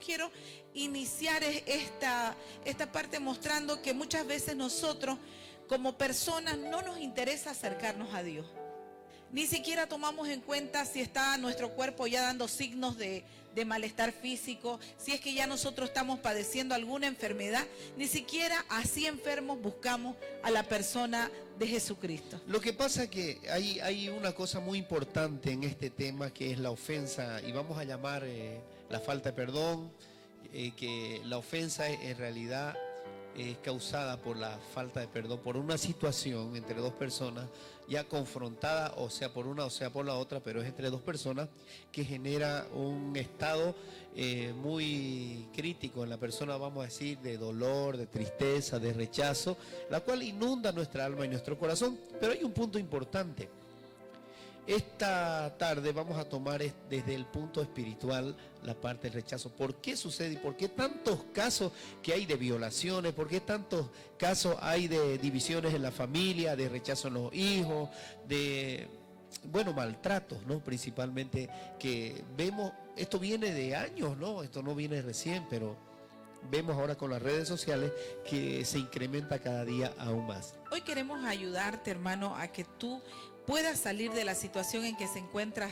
quiero iniciar esta parte mostrando que muchas veces nosotros como personas no nos interesa acercarnos a Dios. Ni siquiera tomamos en cuenta si está nuestro cuerpo ya dando signos de malestar físico, si es que ya nosotros estamos padeciendo alguna enfermedad. Ni siquiera así enfermos buscamos a la persona de Jesucristo. Lo que pasa es que hay una cosa muy importante en este tema, que es la ofensa, y vamos a llamar la falta de perdón, que la ofensa en realidad es causada por la falta de perdón, por una situación entre dos personas ya confrontada, o sea por una o sea por la otra, pero es entre dos personas, que genera un estado muy crítico en la persona, vamos a decir, de dolor, de tristeza, de rechazo, la cual inunda nuestra alma y nuestro corazón. Pero hay un punto importante. Esta tarde vamos a tomar desde el punto espiritual la parte del rechazo. ¿Por qué sucede y por qué tantos casos que hay de violaciones? ¿Por qué tantos casos hay de divisiones en la familia, de rechazo en los hijos, de, bueno, maltratos, ¿no? Principalmente que vemos, esto viene de años, ¿no? Esto no viene recién, pero vemos ahora con las redes sociales que se incrementa cada día aún más. Hoy queremos ayudarte, hermano, a que tú puedas salir de la situación en que se encuentra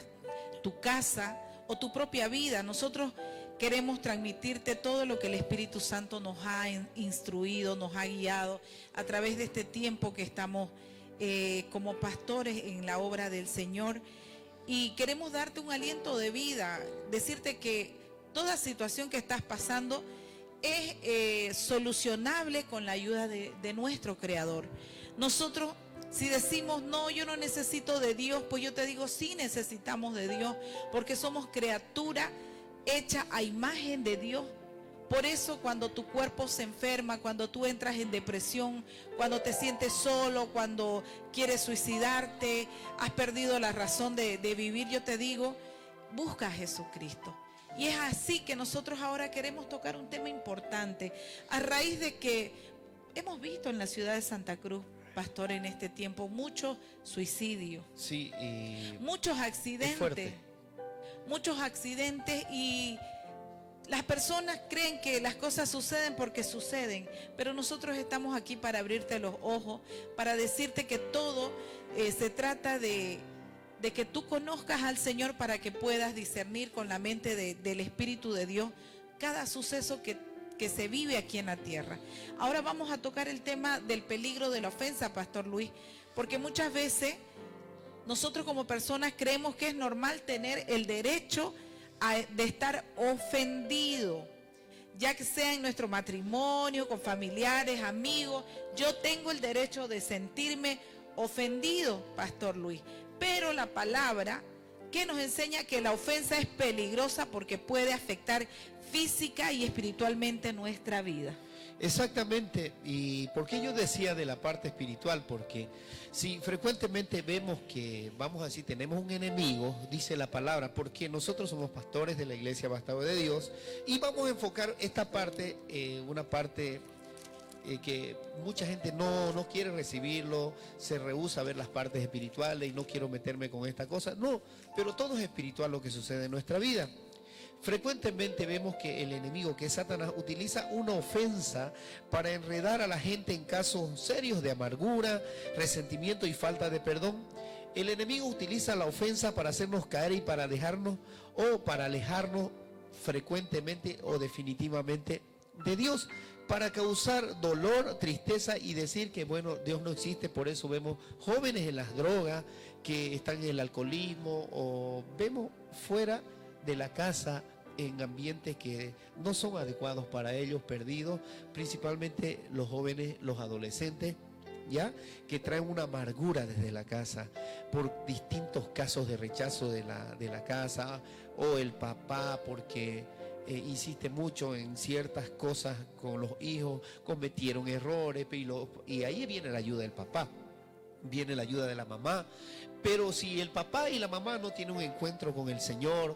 tu casa o tu propia vida. Nosotros queremos transmitirte todo lo que el Espíritu Santo nos ha instruido, nos ha guiado a través de este tiempo que estamos como pastores en la obra del Señor. Y queremos darte un aliento de vida, decirte que toda situación que estás pasando es solucionable con la ayuda de nuestro Creador. Nosotros, si decimos, no, yo no necesito de Dios, pues yo te digo, sí necesitamos de Dios, porque somos criatura hecha a imagen de Dios. Por eso cuando tu cuerpo se enferma, cuando tú entras en depresión, cuando te sientes solo, cuando quieres suicidarte, has perdido la razón de vivir, yo te digo, busca a Jesucristo. Y es así que nosotros ahora queremos tocar un tema importante, a raíz de que hemos visto en la ciudad de Santa Cruz, pastor, en este tiempo, muchos suicidios, sí, muchos accidentes, y las personas creen que las cosas suceden porque suceden, pero nosotros estamos aquí para abrirte los ojos, para decirte que todo se trata de que tú conozcas al Señor, para que puedas discernir con la mente del Espíritu de Dios cada suceso que se vive aquí en la tierra. Ahora vamos a tocar el tema del peligro de la ofensa, Pastor Luis, porque muchas veces nosotros como personas creemos que es normal tener el derecho de estar ofendido, ya que sea en nuestro matrimonio, con familiares, amigos. Yo tengo el derecho de sentirme ofendido, Pastor Luis, pero la palabra que nos enseña que la ofensa es peligrosa porque puede afectar física y espiritualmente nuestra vida. Exactamente. ¿Y por qué yo decía de la parte espiritual? Porque si frecuentemente vemos que, vamos a decir, tenemos un enemigo, dice la palabra, porque nosotros somos pastores de la Iglesia Bastardo de Dios, y vamos a enfocar esta parte, una parte que mucha gente no quiere recibirlo, se rehúsa a ver las partes espirituales, y no quiero meterme con esta cosa. No, pero todo es espiritual lo que sucede en nuestra vida. Frecuentemente vemos que el enemigo, que es Satanás, utiliza una ofensa para enredar a la gente en casos serios de amargura, resentimiento y falta de perdón. El enemigo utiliza la ofensa para hacernos caer y para dejarnos o para alejarnos frecuentemente o definitivamente de Dios, para causar dolor, tristeza y decir que, bueno, Dios no existe. Por eso vemos jóvenes en las drogas, que están en el alcoholismo, o vemos fuera de la casa en ambientes que no son adecuados para ellos, perdidos, principalmente los jóvenes, los adolescentes, ya, que traen una amargura desde la casa por distintos casos de rechazo de la casa, o el papá porque insiste mucho en ciertas cosas con los hijos, cometieron errores, y ahí viene la ayuda del papá, viene la ayuda de la mamá. Pero si el papá y la mamá no tienen un encuentro con el Señor,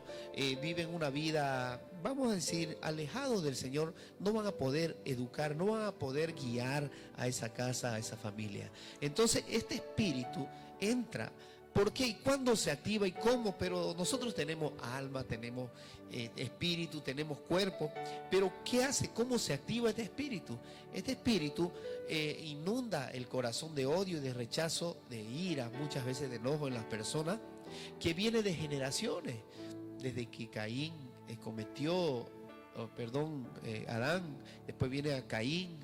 viven una vida, vamos a decir, alejados del Señor, no van a poder educar, no van a poder guiar a esa casa, a esa familia. Entonces este espíritu entra ¿Por qué y cuándo se activa y cómo? Pero nosotros tenemos alma, tenemos espíritu, tenemos cuerpo. Pero ¿qué hace? ¿Cómo se activa este espíritu? Este espíritu inunda el corazón de odio y de rechazo, de ira, muchas veces de enojo en las personas, que viene de generaciones. Desde que Caín Adán, después viene a Caín,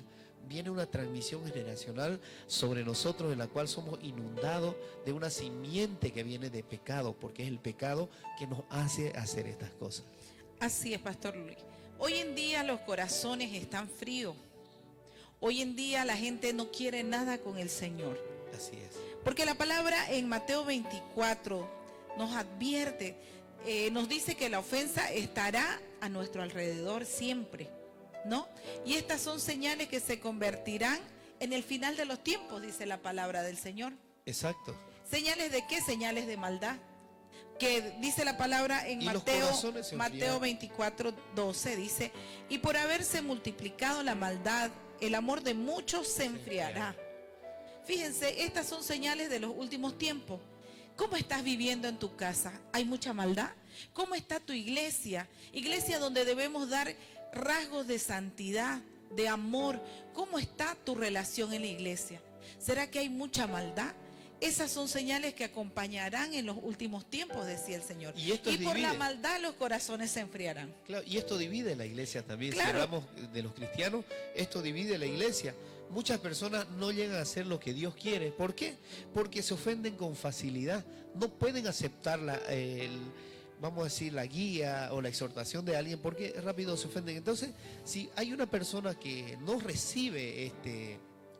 viene una transmisión generacional sobre nosotros en la cual somos inundados de una simiente que viene de pecado, porque es el pecado que nos hace hacer estas cosas. Así es, Pastor Luis. Hoy en día los corazones están fríos. Hoy en día la gente no quiere nada con el Señor. Así es. Porque la palabra en Mateo 24 nos advierte, nos dice que la ofensa estará a nuestro alrededor siempre, ¿no? Y estas son señales que se convertirán en el final de los tiempos, dice la palabra del Señor. Exacto. ¿Señales de qué? Señales de maldad. Que dice la palabra en Mateo 24, 12, dice, y por haberse multiplicado la maldad, el amor de muchos se enfriará. Fíjense, estas son señales de los últimos tiempos. ¿Cómo estás viviendo en tu casa? ¿Hay mucha maldad? ¿Cómo está tu iglesia? Iglesia donde debemos dar rasgos de santidad, de amor. ¿Cómo está tu relación en la iglesia? ¿Será que hay mucha maldad? Esas son señales que acompañarán en los últimos tiempos, decía el Señor. Y por la maldad los corazones se enfriarán. Claro, y esto divide la iglesia también. Claro. Si hablamos de los cristianos, esto divide la iglesia. Muchas personas no llegan a hacer lo que Dios quiere. ¿Por qué? Porque se ofenden con facilidad. No pueden aceptar vamos a decir, la guía o la exhortación de alguien porque rápido se ofenden. Entonces, si hay una persona que no recibe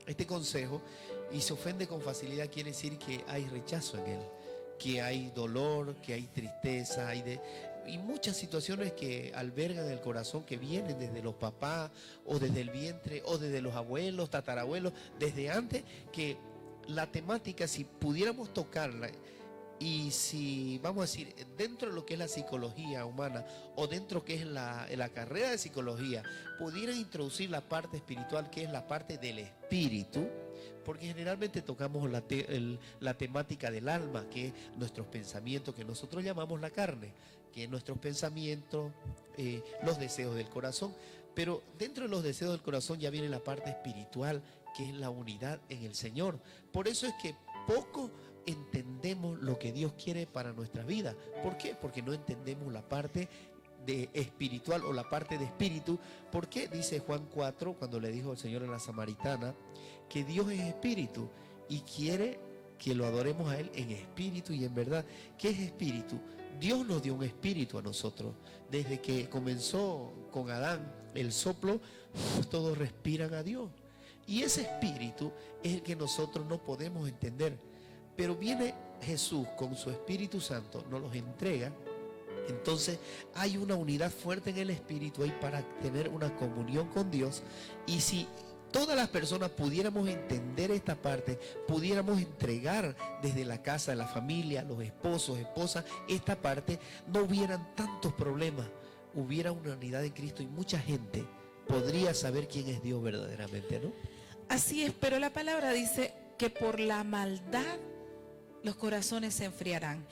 este consejo y se ofende con facilidad, quiere decir que hay rechazo en él, que hay dolor, que hay tristeza, y muchas situaciones que albergan el corazón, que vienen desde los papás o desde el vientre o desde los abuelos, tatarabuelos, desde antes, que la temática, si pudiéramos tocarla, y si, vamos a decir, dentro de lo que es la psicología humana o dentro que es la carrera de psicología, pudieran introducir la parte espiritual, que es la parte del espíritu, porque generalmente tocamos la temática del alma, que es nuestros pensamientos, que nosotros llamamos la carne, que es nuestros pensamientos, los deseos del corazón. Pero dentro de los deseos del corazón ya viene la parte espiritual, que es la unidad en el Señor. Por eso es que poco entendemos lo que Dios quiere para nuestra vida. ¿Por qué? Porque no entendemos la parte de espiritual o la parte de espíritu. ¿Por qué? Dice Juan 4, cuando le dijo el Señor a la samaritana, que Dios es espíritu y quiere que lo adoremos a Él en espíritu y en verdad. ¿Qué es espíritu? Dios nos dio un espíritu a nosotros. Desde que comenzó con Adán el soplo, todos respiran a Dios. Y ese espíritu es el que nosotros no podemos entender. Pero viene Jesús con su Espíritu Santo, nos los entrega. Entonces hay una unidad fuerte en el Espíritu ahí para tener una comunión con Dios. Y si todas las personas pudiéramos entender esta parte, pudiéramos entregar desde la casa, la familia, los esposos, esposas, esta parte, no hubieran tantos problemas. Hubiera una unidad en Cristo y mucha gente podría saber quién es Dios verdaderamente, ¿no? Así es, pero la palabra dice que por la maldad los corazones se enfriarán.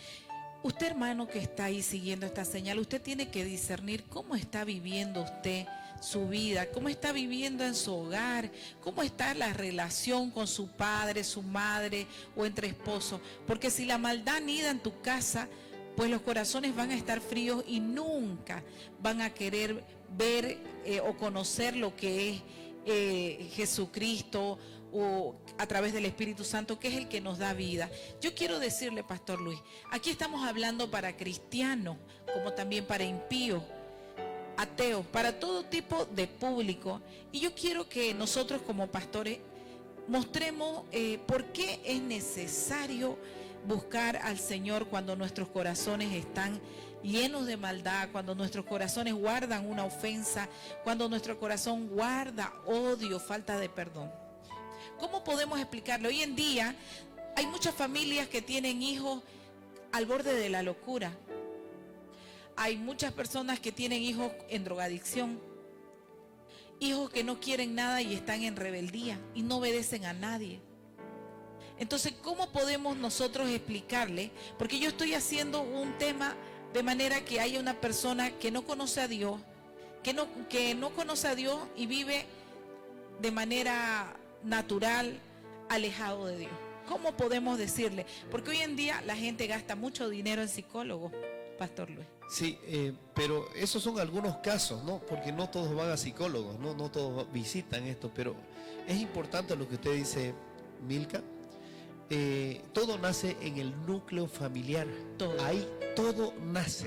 Usted, hermano, que está ahí siguiendo esta señal, usted tiene que discernir cómo está viviendo usted su vida, cómo está viviendo en su hogar, cómo está la relación con su padre, su madre o entre esposos. Porque si la maldad anida en tu casa, pues los corazones van a estar fríos y nunca van a querer ver o conocer lo que es Jesucristo, o a través del Espíritu Santo, que es el que nos da vida. Yo quiero decirle, Pastor Luis, aquí estamos hablando para cristianos, como también para impíos, ateos, para todo tipo de público. Y yo quiero que nosotros como pastores mostremos por qué es necesario buscar al Señor cuando nuestros corazones están llenos de maldad, cuando nuestros corazones guardan una ofensa, cuando nuestro corazón guarda odio, falta de perdón. ¿Cómo podemos explicarlo? Hoy en día hay muchas familias que tienen hijos al borde de la locura. Hay muchas personas que tienen hijos en drogadicción, hijos que no quieren nada y están en rebeldía y no obedecen a nadie. Entonces, ¿cómo podemos nosotros explicarle? Porque yo estoy haciendo un tema de manera que haya una persona que no conoce a Dios, que no conoce a Dios y vive de manera natural, alejado de Dios. ¿Cómo podemos decirle? Porque hoy en día la gente gasta mucho dinero en psicólogos, Pastor Luis. Sí, pero esos son algunos casos, ¿no? Porque no todos van a psicólogos, ¿no? No todos visitan esto, pero es importante lo que usted dice, Milka. Todo nace en el núcleo familiar. Todo. Ahí todo nace.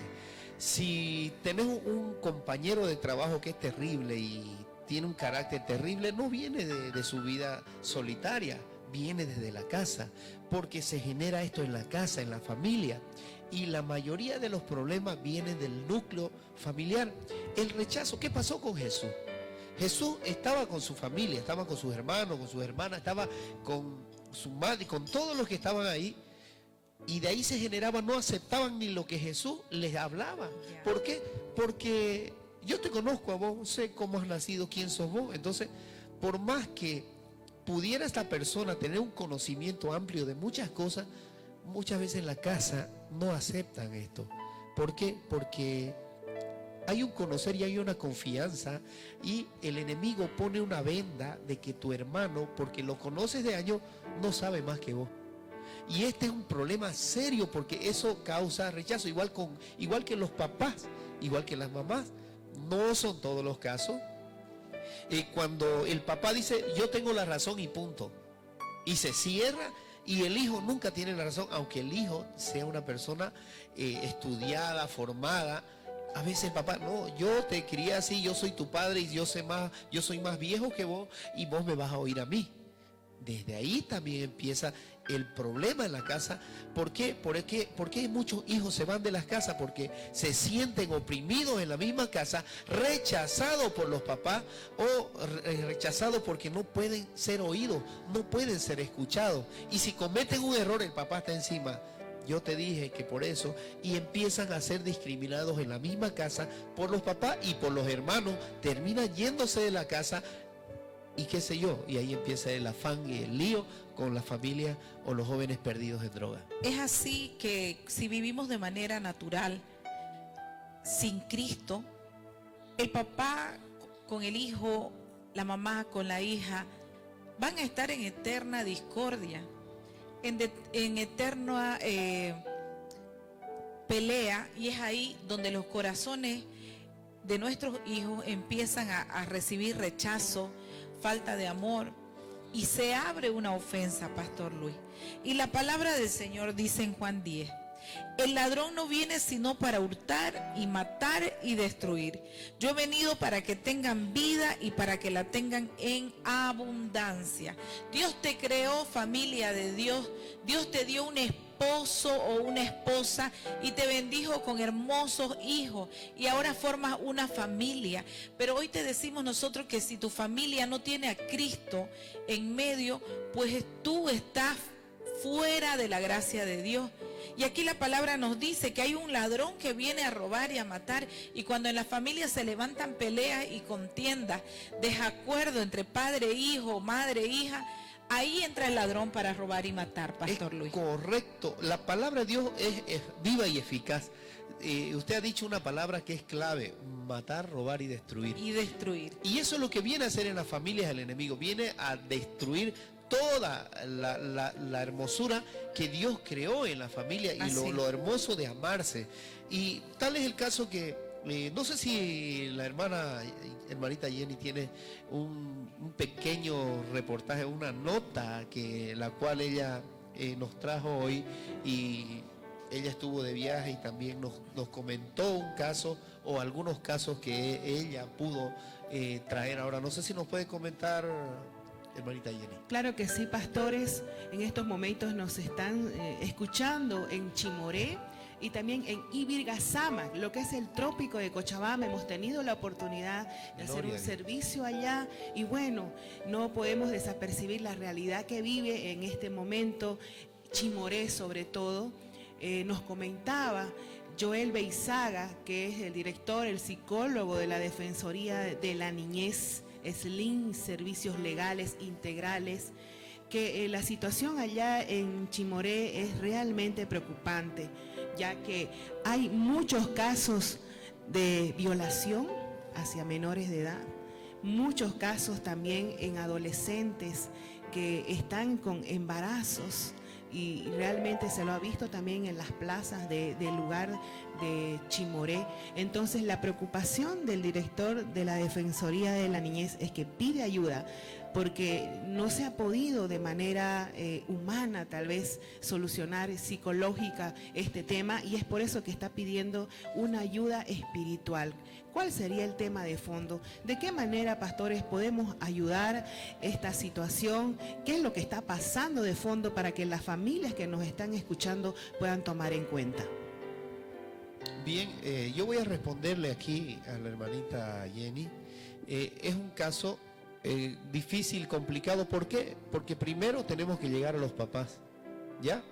Si tenemos un compañero de trabajo que es terrible y tiene un carácter terrible, no viene de su vida solitaria, viene desde la casa, porque se genera esto en la casa, en la familia. Y la mayoría de los problemas vienen del núcleo familiar. El rechazo, ¿qué pasó con Jesús? Jesús estaba con su familia, estaba con sus hermanos, con sus hermanas, estaba con su madre, con todos los que estaban ahí. Y de ahí se generaba, no aceptaban ni lo que Jesús les hablaba. ¿Por qué? Porque yo te conozco a vos, sé cómo has nacido, quién sos vos. Entonces, por más que pudiera esta persona tener un conocimiento amplio de muchas cosas, muchas veces en la casa no aceptan esto. ¿Por qué? Porque hay un conocer y hay una confianza, y el enemigo pone una venda de que tu hermano, porque lo conoces de años, no sabe más que vos. Y este es un problema serio, porque eso causa rechazo, igual que los papás, igual que las mamás. No son todos los casos. Cuando el papá dice, yo tengo la razón y punto, y se cierra, y el hijo nunca tiene la razón, aunque el hijo sea una persona estudiada, formada. A veces el papá, no, yo te crié así, yo soy tu padre y yo soy más viejo que vos y vos me vas a oír a mí. Desde ahí también empieza el problema en la casa. ¿Por qué? Porque muchos hijos se van de las casas porque se sienten oprimidos en la misma casa, rechazados por los papás o rechazados porque no pueden ser oídos, no pueden ser escuchados. Y si cometen un error, el papá está encima. Yo te dije que por eso, y empiezan a ser discriminados en la misma casa por los papás y por los hermanos, terminan yéndose de la casa. Y qué sé yo, y ahí empieza el afán y el lío con la familia o los jóvenes perdidos en droga. Es así que si vivimos de manera natural, sin Cristo, el papá con el hijo, la mamá con la hija, van a estar en eterna discordia, en eterna pelea, y es ahí donde los corazones de nuestros hijos empiezan a recibir rechazo, falta de amor, y se abre una ofensa, Pastor Luis. Y la palabra del Señor dice en Juan 10, el ladrón no viene sino para hurtar y matar y destruir. Yo he venido para que tengan vida y para que la tengan en abundancia. Dios te creó, familia de Dios. Dios te dio un esposo o una esposa y te bendijo con hermosos hijos, y ahora formas una familia. Pero hoy te decimos nosotros que si tu familia no tiene a Cristo en medio, pues tú estás fuera de la gracia de Dios. Y aquí la palabra nos dice que hay un ladrón que viene a robar y a matar, y cuando en la familia se levantan peleas y contiendas, desacuerdo entre padre, hijo, madre, hija, ahí entra el ladrón para robar y matar, Pastor Luis. Correcto, la palabra de Dios es viva y eficaz. Usted ha dicho una palabra que es clave: matar, robar y destruir. Y destruir. Y eso es lo que viene a hacer en las familias el enemigo, viene a destruir toda la hermosura que Dios creó en la familia y lo hermoso de amarse. Y tal es el caso que, no sé si la hermanita Jenny tiene un pequeño reportaje, una nota la cual ella nos trajo hoy, y ella estuvo de viaje y también nos comentó un caso o algunos casos que ella pudo traer ahora. No sé si nos puede comentar, hermanita Jenny. Claro que sí, pastores. En estos momentos nos están escuchando en Chimoré y también en Ibirgasama, lo que es el trópico de Cochabamba. Hemos tenido la oportunidad de hacer un servicio allá, y bueno, no podemos desapercibir la realidad que vive en este momento Chimoré, sobre todo. Nos comentaba Joel Beizaga, que es el director, el psicólogo de la Defensoría de la Niñez, SLIN, Servicios Legales Integrales, que la situación allá en Chimoré es realmente preocupante, ya que hay muchos casos de violación hacia menores de edad, muchos casos también en adolescentes que están con embarazos, y realmente se lo ha visto también en las plazas del lugar de Chimoré. Entonces la preocupación del director de la Defensoría de la Niñez es que pide ayuda, porque no se ha podido de manera humana tal vez solucionar psicológica este tema, y es por eso que está pidiendo una ayuda espiritual. ¿Cuál sería el tema de fondo? ¿De qué manera, pastores, podemos ayudar esta situación? ¿Qué es lo que está pasando de fondo para que las familias que nos están escuchando puedan tomar en cuenta? Bien, yo voy a responderle aquí a la hermanita Jenny. Es un caso difícil, complicado. ¿Por qué? Porque primero tenemos que llegar a los papás, ¿ya?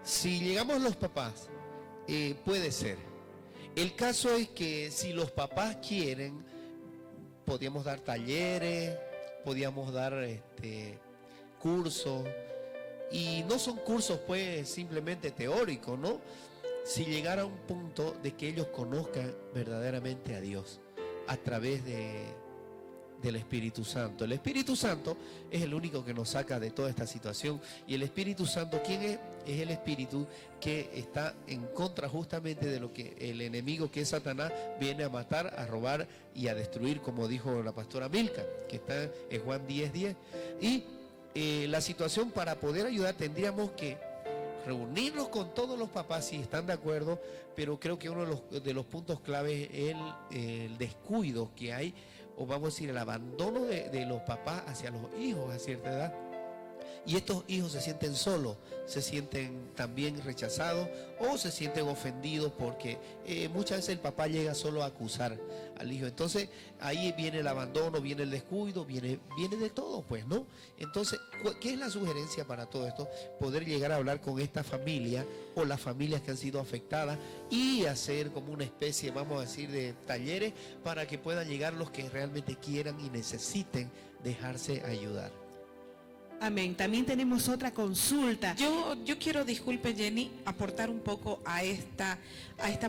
Si llegamos a los papás, puede ser. El caso es que si los papás quieren, podríamos dar talleres, podríamos dar cursos, y no son cursos pues simplemente teóricos, ¿no? Si llegara a un punto de que ellos conozcan verdaderamente a Dios a través del Espíritu Santo. El Espíritu Santo es el único que nos saca de toda esta situación. Y el Espíritu Santo, ¿quién es? Es el Espíritu que está en contra justamente de lo que el enemigo, que es Satanás, viene a matar, a robar y a destruir, como dijo la pastora Milka, que está en Juan 10:10. Y la situación, para poder ayudar, tendríamos que reunirnos con todos los papás si están de acuerdo, pero creo que uno de los puntos claves es el descuido que hay, o vamos a decir el abandono de los papás hacia los hijos a cierta edad. Y estos hijos se sienten solos, se sienten también rechazados o se sienten ofendidos porque muchas veces el papá llega solo a acusar al hijo. Entonces ahí viene el abandono, viene el descuido, viene de todo, pues, ¿no? Entonces, ¿qué es la sugerencia para todo esto? Poder llegar a hablar con esta familia o las familias que han sido afectadas y hacer como una especie, vamos a decir, de talleres para que puedan llegar los que realmente quieran y necesiten dejarse ayudar. Amén. También tenemos otra consulta. Yo quiero, disculpe Jenny, aportar un poco a esta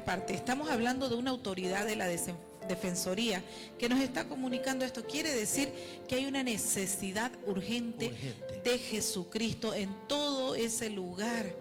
parte. Estamos hablando de una autoridad de la Defensoría que nos está comunicando esto. Quiere decir que hay una necesidad urgente de Jesucristo en todo ese lugar.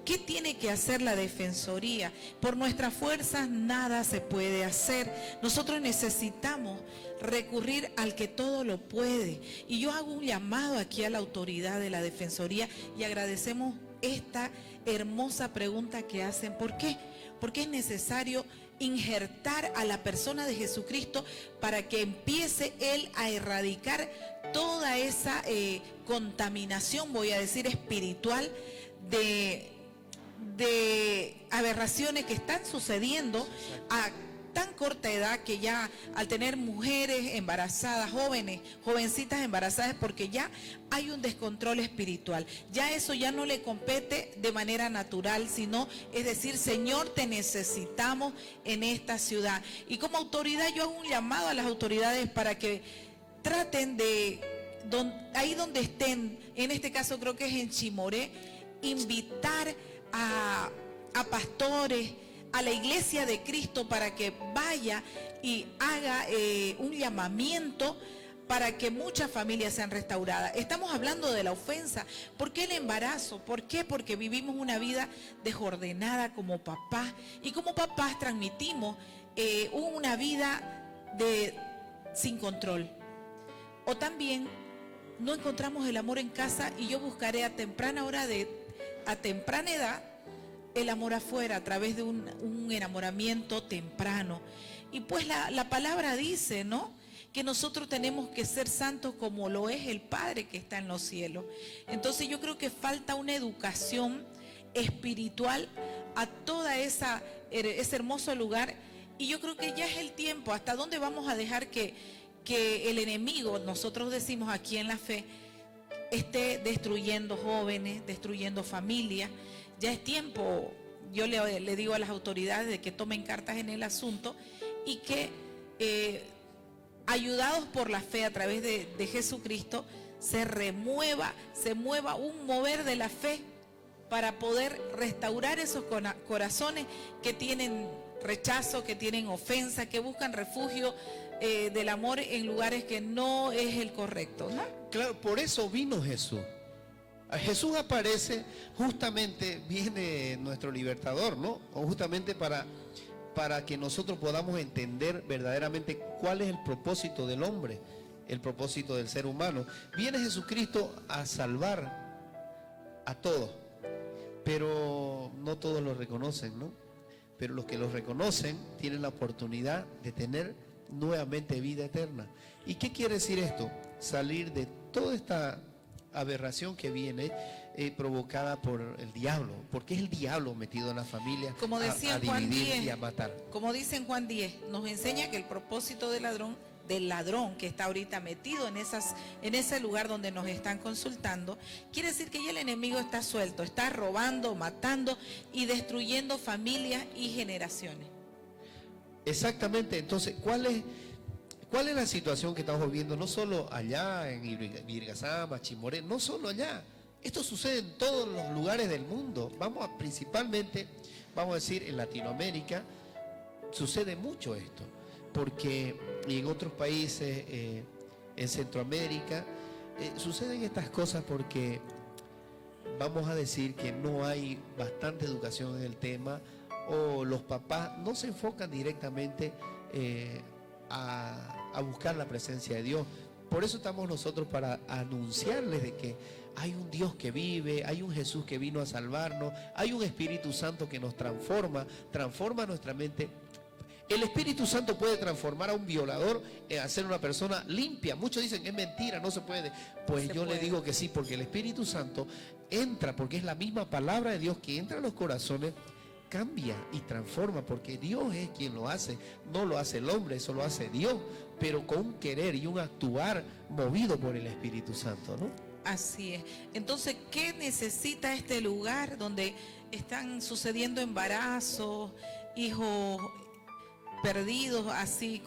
¿Qué tiene que hacer la Defensoría? Por nuestras fuerzas nada se puede hacer. Nosotros necesitamos recurrir al que todo lo puede. Y yo hago un llamado aquí a la autoridad de la Defensoría y agradecemos esta hermosa pregunta que hacen. ¿Por qué? Porque es necesario injertar a la persona de Jesucristo para que empiece Él a erradicar toda esa contaminación, voy a decir, espiritual de aberraciones que están sucediendo a tan corta edad, que ya al tener mujeres embarazadas, jovencitas embarazadas, porque ya hay un descontrol espiritual. Ya eso ya no le compete de manera natural, sino es decir, Señor, te necesitamos en esta ciudad. Y como autoridad yo hago un llamado a las autoridades para que traten de, ahí donde estén, en este caso creo que es en Chimoré, invitar a pastores, a la iglesia de Cristo, para que vaya y haga un llamamiento para que muchas familias sean restauradas. Estamos hablando de la ofensa. ¿Por qué el embarazo? ¿Por qué? Porque vivimos una vida desordenada como papás, y como papás transmitimos una vida sin control. O también no encontramos el amor en casa, y yo buscaré a temprana edad el amor afuera, a través de un enamoramiento temprano. Y pues la palabra dice, ¿no?, que nosotros tenemos que ser santos como lo es el Padre que está en los cielos. Entonces yo creo que falta una educación espiritual a toda ese hermoso lugar, y yo creo que ya es el tiempo. ¿Hasta dónde vamos a dejar que el enemigo, nosotros decimos aquí en la fe, esté destruyendo jóvenes, destruyendo familias? Ya es tiempo, yo le digo a las autoridades, de que tomen cartas en el asunto y que ayudados por la fe a través de Jesucristo, se mueva un mover de la fe para poder restaurar esos corazones que tienen rechazo, que tienen ofensa, que buscan refugio del amor en lugares que no es el correcto, ¿no? Claro, por eso vino Jesús. Jesús aparece, justamente viene nuestro libertador, ¿no? O justamente para que nosotros podamos entender verdaderamente cuál es el propósito del hombre, el propósito del ser humano. Viene Jesucristo a salvar a todos, pero no todos lo reconocen, ¿no? Pero los que lo reconocen tienen la oportunidad de tener nuevamente vida eterna. ¿Y qué quiere decir esto? Salir de toda esta aberración que viene provocada por el diablo, porque es el diablo metido en la familia, como decía a Juan dividir 10, y a matar. Como dice en Juan 10, nos enseña que el propósito del ladrón que está ahorita metido en ese lugar donde nos están consultando, quiere decir que ya el enemigo está suelto, está robando, matando y destruyendo familias y generaciones. Exactamente. Entonces, ¿cuál es la situación que estamos viviendo? No solo allá en Ibirigazama, Chimoré, no solo allá. Esto sucede en todos los lugares del mundo. Principalmente, vamos a decir, en Latinoamérica sucede mucho esto. Porque y en otros países, en Centroamérica, suceden estas cosas porque vamos a decir que no hay bastante educación en el tema, o los papás no se enfocan directamente a buscar la presencia de Dios. Por eso estamos nosotros, para anunciarles de que hay un Dios que vive, hay un Jesús que vino a salvarnos, hay un Espíritu Santo que nos transforma nuestra mente. El Espíritu Santo puede transformar a un violador, a ser una persona limpia. Muchos dicen que es mentira, no se puede. Pues yo le digo que sí, porque el Espíritu Santo entra, porque es la misma palabra de Dios que entra a los corazones, cambia y transforma, porque Dios es quien lo hace, no lo hace el hombre, eso lo hace Dios, pero con un querer y un actuar movido por el Espíritu Santo, ¿no? Así es. Entonces, ¿qué necesita este lugar donde están sucediendo embarazos, hijos perdidos así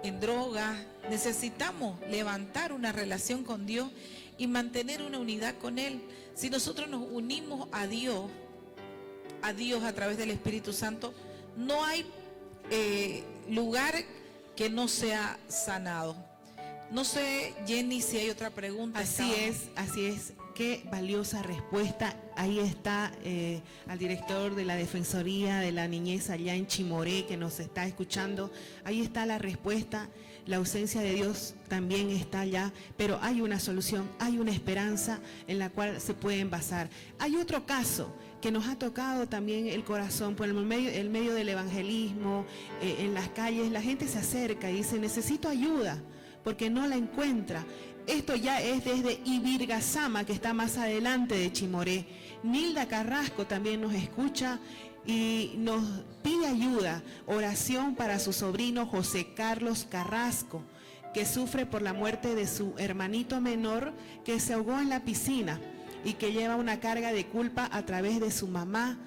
en drogas? Necesitamos levantar una relación con Dios y mantener una unidad con Él. Si nosotros nos unimos a Dios a través del Espíritu Santo, no hay lugar que no sea sanado. No sé, Jenny, si hay otra pregunta. Así es. Qué valiosa respuesta. Ahí está al director de la Defensoría de la Niñez allá en Chimoré, que nos está escuchando. Ahí está la respuesta. La ausencia de Dios también está allá, pero hay una solución, hay una esperanza en la cual se pueden basar. Hay otro caso que nos ha tocado también el corazón por el medio del evangelismo, en las calles. La gente se acerca y dice: necesito ayuda, porque no la encuentra. Esto ya es desde Ibirigazama, que está más adelante de Chimoré. Nilda Carrasco también nos escucha y nos pide ayuda, oración para su sobrino José Carlos Carrasco, que sufre por la muerte de su hermanito menor, que se ahogó en la piscina y que lleva una carga de culpa a través de su mamá.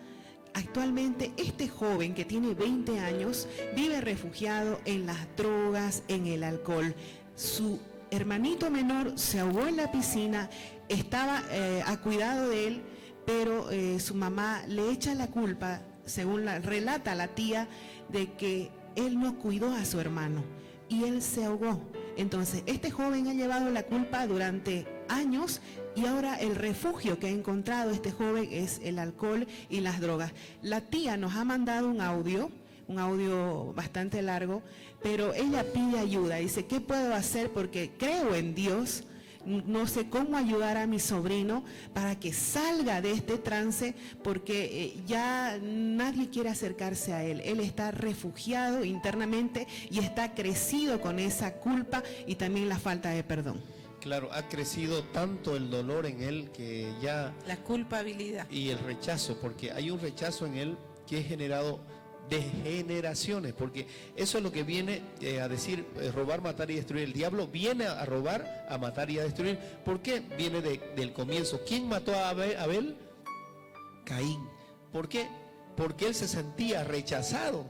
Actualmente este joven, que tiene 20 años, vive refugiado en las drogas, en el alcohol. Su hermanito menor se ahogó en la piscina, estaba a cuidado de él, pero su mamá le echa la culpa, según relata la tía, de que él no cuidó a su hermano y él se ahogó. Entonces, este joven ha llevado la culpa durante años y ahora el refugio que ha encontrado este joven es el alcohol y las drogas. La tía nos ha mandado un audio bastante largo, pero ella pide ayuda. Dice: ¿qué puedo hacer? Porque creo en Dios, no sé cómo ayudar a mi sobrino para que salga de este trance, porque ya nadie quiere acercarse a él. Él está refugiado internamente y está crecido con esa culpa y también la falta de perdón. Claro, ha crecido tanto el dolor en él que ya... La culpabilidad. Y el rechazo, porque hay un rechazo en él que es generado de generaciones, porque eso es lo que viene a decir, robar, matar y destruir. El diablo viene a robar, a matar y a destruir. ¿Por qué? Viene del comienzo. ¿Quién mató a Abel? Caín. ¿Por qué? Porque él se sentía rechazado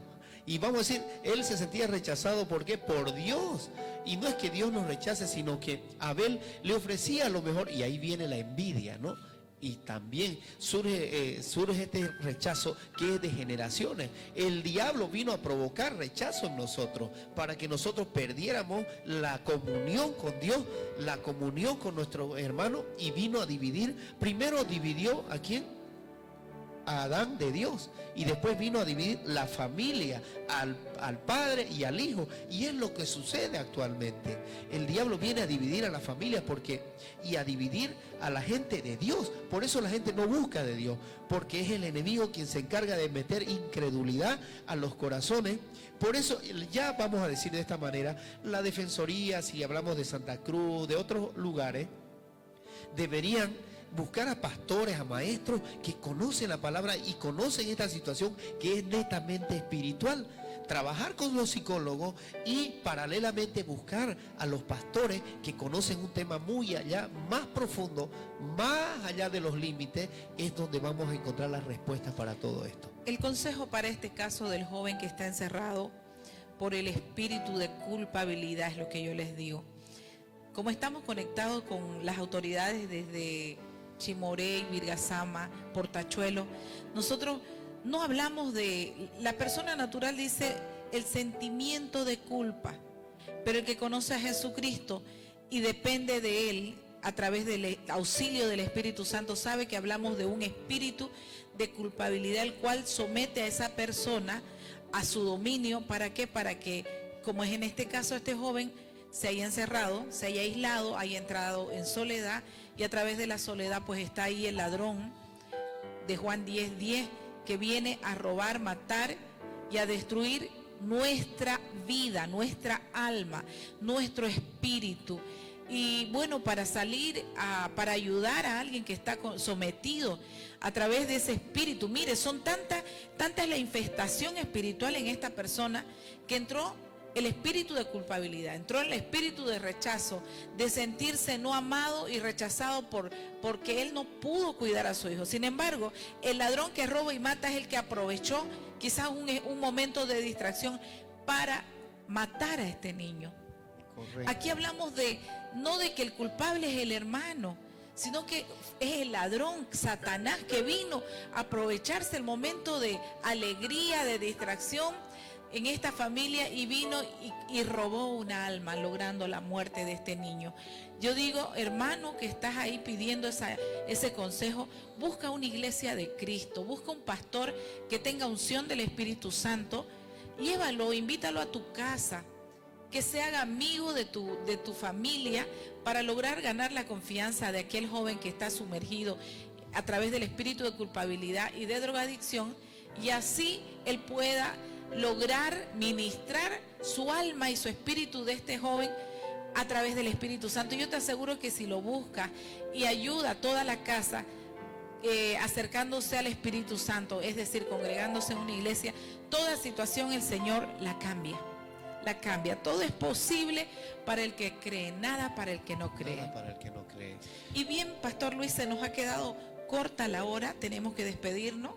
Y vamos a decir, él se sentía rechazado, ¿por qué? Por Dios. Y no es que Dios nos rechace, sino que Abel le ofrecía lo mejor, y ahí viene la envidia, ¿no? Y también surge este rechazo que es de generaciones. El diablo vino a provocar rechazo en nosotros para que nosotros perdiéramos la comunión con Dios, la comunión con nuestros hermanos, y vino a dividir. Primero dividió ¿a quién? A Adán de Dios, y después vino a dividir la familia, al padre y al hijo, y es lo que sucede actualmente. El diablo viene a dividir a la familia y a dividir a la gente de Dios. Por eso la gente no busca de Dios, porque es el enemigo quien se encarga de meter incredulidad a los corazones. Por eso ya vamos a decir de esta manera, la defensoría, si hablamos de Santa Cruz, de otros lugares, deberían buscar a pastores, a maestros que conocen la palabra y conocen esta situación que es netamente espiritual. Trabajar con los psicólogos y paralelamente buscar a los pastores que conocen un tema muy allá, más profundo, más allá de los límites, es donde vamos a encontrar las respuestas para todo esto. El consejo para este caso del joven que está encerrado por el espíritu de culpabilidad es lo que yo les digo. Como estamos conectados con las autoridades desde Chimoré, Virgasama, Portachuelo, nosotros no hablamos de, la persona natural dice el sentimiento de culpa, pero el que conoce a Jesucristo y depende de Él a través del auxilio del Espíritu Santo sabe que hablamos de un espíritu de culpabilidad, el cual somete a esa persona a su dominio. ¿Para qué? Para que, como es en este caso este joven, se haya encerrado, se haya aislado, haya entrado en soledad, y a través de la soledad pues está ahí el ladrón de Juan 10:10, que viene a robar, matar y a destruir nuestra vida, nuestra alma, nuestro espíritu. Y bueno, para para ayudar a alguien que está sometido a través de ese espíritu, mire, son tanta es la infestación espiritual en esta persona que entró el espíritu de culpabilidad, entró el espíritu de rechazo, de sentirse no amado y rechazado porque él no pudo cuidar a su hijo. Sin embargo, el ladrón que roba y mata es el que aprovechó quizás un momento de distracción para matar a este niño. Correcto. Aquí hablamos no de que el culpable es el hermano, sino que es el ladrón, Satanás, que vino a aprovecharse el momento de alegría, de distracción en esta familia, y vino y robó una alma, logrando la muerte de este niño. Yo digo, hermano, que estás ahí pidiendo ese consejo, busca una iglesia de Cristo, busca un pastor que tenga unción del Espíritu Santo, llévalo, invítalo a tu casa, que se haga amigo de tu familia, para lograr ganar la confianza de aquel joven que está sumergido a través del espíritu de culpabilidad y de drogadicción, y así él pueda lograr ministrar su alma y su espíritu de este joven a través del Espíritu Santo. Yo te aseguro que si lo buscas y ayuda a toda la casa acercándose al Espíritu Santo, es decir, congregándose en una iglesia, toda situación el Señor la cambia. Todo es posible para el que cree, nada para el que no cree. Nada para el que no cree. Y bien, Pastor Luis, se nos ha quedado corta la hora, tenemos que despedirnos,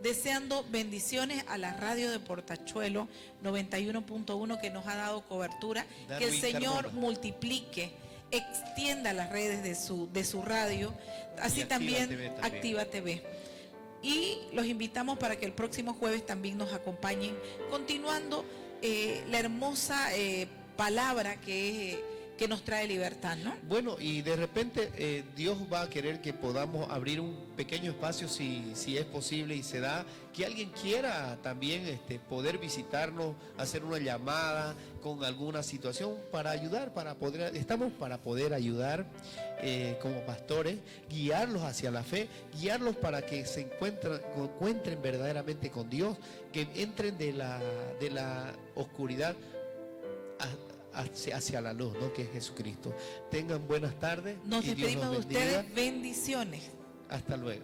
deseando bendiciones a la radio de Portachuelo 91.1 que nos ha dado cobertura, que el Señor multiplique, extienda las redes de su radio, así también Activa TV. Y los invitamos para que el próximo jueves también nos acompañen, continuando la hermosa palabra que nos trae libertad, ¿no? Bueno, y de repente Dios va a querer que podamos abrir un pequeño espacio, si es posible y se da, que alguien quiera también poder visitarnos, hacer una llamada con alguna situación para ayudar, estamos para poder ayudar como pastores, guiarlos hacia la fe, guiarlos para que se encuentren verdaderamente con Dios, que entren de la oscuridad hacia la luz, ¿no? Que es Jesucristo. Tengan buenas tardes. Nos despedimos de ustedes. Bendiciones. Hasta luego.